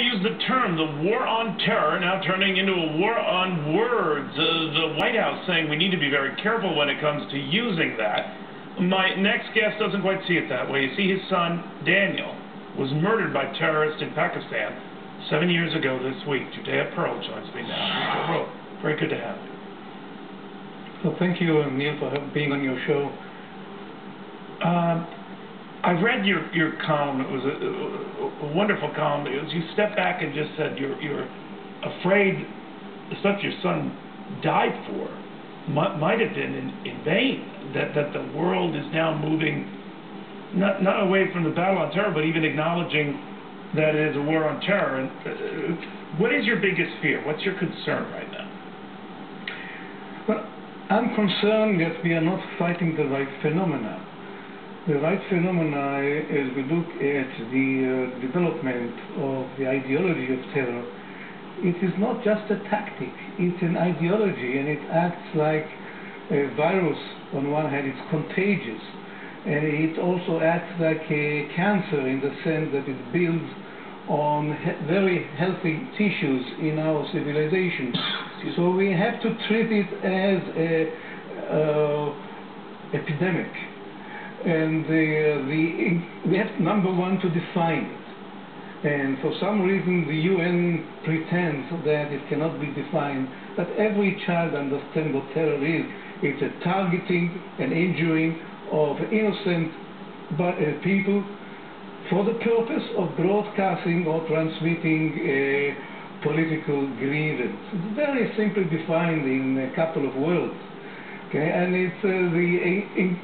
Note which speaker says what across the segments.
Speaker 1: use the term, the war on terror, now turning into a war on words. The White House saying we need to be very careful when it comes to using that. My next guest doesn't quite see it that way. You see, his son, Daniel, was murdered by terrorists in Pakistan 7 years ago this week. Judea Pearl joins me now. Very good to have you.
Speaker 2: Well, thank you, Neil, for being on your show.
Speaker 1: I read your column. It was a wonderful column. You stepped back and just said you're afraid the stuff your son died for might have been in vain. That the world is now moving not away from the battle on terror, but even acknowledging that it is a war on terror. And what is your biggest fear? What's your concern right now?
Speaker 2: Well, I'm concerned that we are not fighting the right phenomena. The right phenomena, as we look at the development of the ideology of terror, it is not just a tactic, it's an ideology, and it acts like a virus. On one hand, it's contagious, and it also acts like a cancer in the sense that it builds on very healthy tissues in our civilization. So we have to treat it as an epidemic. And we have, number one, to define it. And for some reason, the UN pretends that it cannot be defined, but every child understands what terror is. It's a targeting and injuring of innocent people for the purpose of broadcasting or transmitting a political grievance. It's very simply defined in a couple of words. Okay? And it's the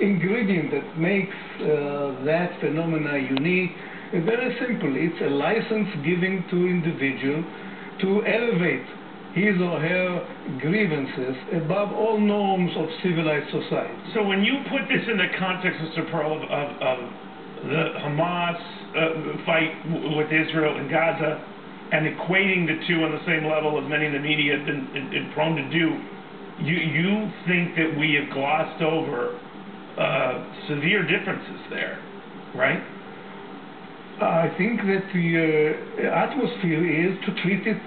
Speaker 2: ingredient that makes that phenomena unique is very simple. It's a license given to individual to elevate his or her grievances above all norms of civilized society.
Speaker 1: So when you put this in the context, Mr. Pearl, of the Hamas fight with Israel and Gaza, and equating the two on the same level as many in the media have been prone to do, you think that we have glossed over severe differences there, right?
Speaker 2: I think that the atmosphere is to treat it,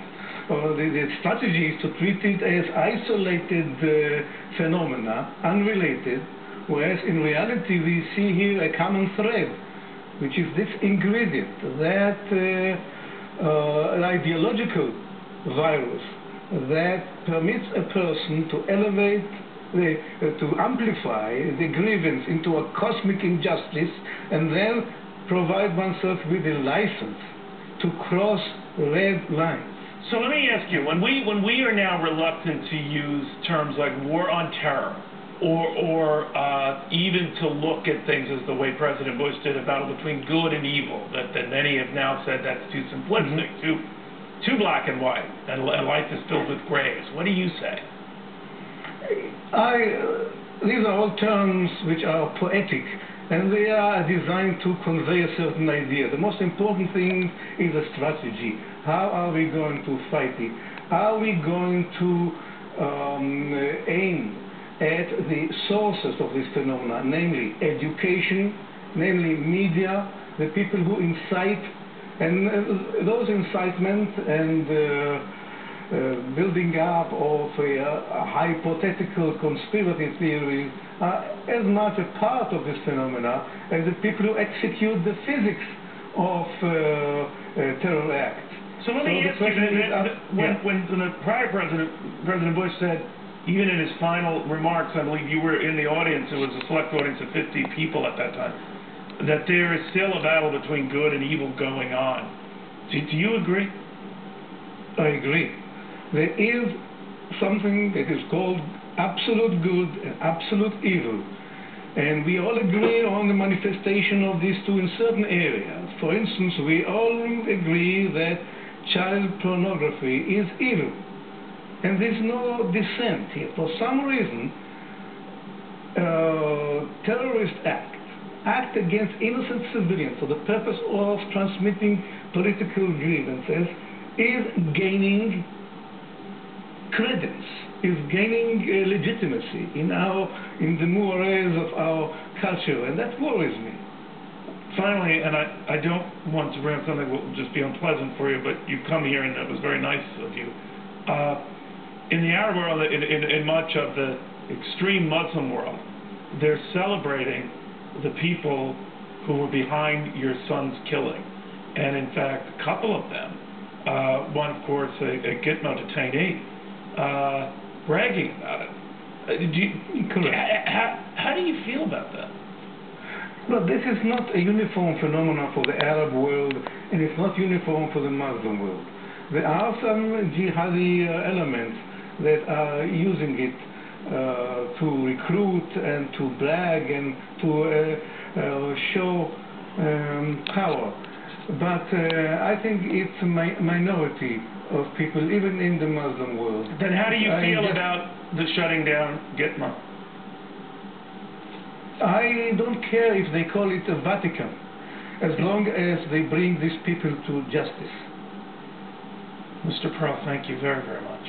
Speaker 2: or the strategy is to treat it as isolated phenomena, unrelated, whereas in reality we see here a common thread, which is this ingredient, that an ideological virus that permits a person to elevate to amplify the grievance into a cosmic injustice, and then provide oneself with a license to cross red lines.
Speaker 1: So let me ask you, when we are now reluctant to use terms like war on terror, or even to look at things as the way President Bush did, a battle between good and evil, that many have now said that's too simplistic, too black and white, and life is filled with grays. What do you say?
Speaker 2: These are all terms which are poetic, and they are designed to convey a certain idea. The most important thing is a strategy. How are we going to fight it? Are we going to aim at the sources of this phenomena, namely education, namely media, the people who incite, and those incitement and building up of hypothetical conspiracy theories are as much a part of this phenomena as the people who execute the physics of terror acts.
Speaker 1: So let me ask you, when the prior President Bush said, even in his final remarks, I believe you were in the audience, it was a select audience of 50 people at that time, that there is still a battle between good and evil going on. Do you agree?
Speaker 2: I agree. There is something that is called absolute good and absolute evil. And we all agree on the manifestation of these two in certain areas. For instance, we all agree that child pornography is evil. And there's no dissent here. For some reason, terrorists act against innocent civilians for the purpose of transmitting political grievances, is gaining credence, is gaining legitimacy in the mores of our culture, and that worries me.
Speaker 1: finally, and I don't want to bring up something that will just be unpleasant for you, but you come here and it was very nice of you. In the Arab world, in much of the extreme Muslim world, they're celebrating the people who were behind your son's killing. And in fact, a couple of them, one of course a Gitmo detainee, bragging about it. How do you feel about that?
Speaker 2: Well, this is not a uniform phenomenon for the Arab world, and it's not uniform for the Muslim world. There are some jihadi elements that are using it to recruit and to brag and to show power. But I think it's a minority of people, even in the Muslim world.
Speaker 1: Then how do you feel about the shutting down Gitmo?
Speaker 2: I don't care if they call it a Vatican, as long as they bring these people to justice.
Speaker 1: Mr. Pearl, thank you very, very much.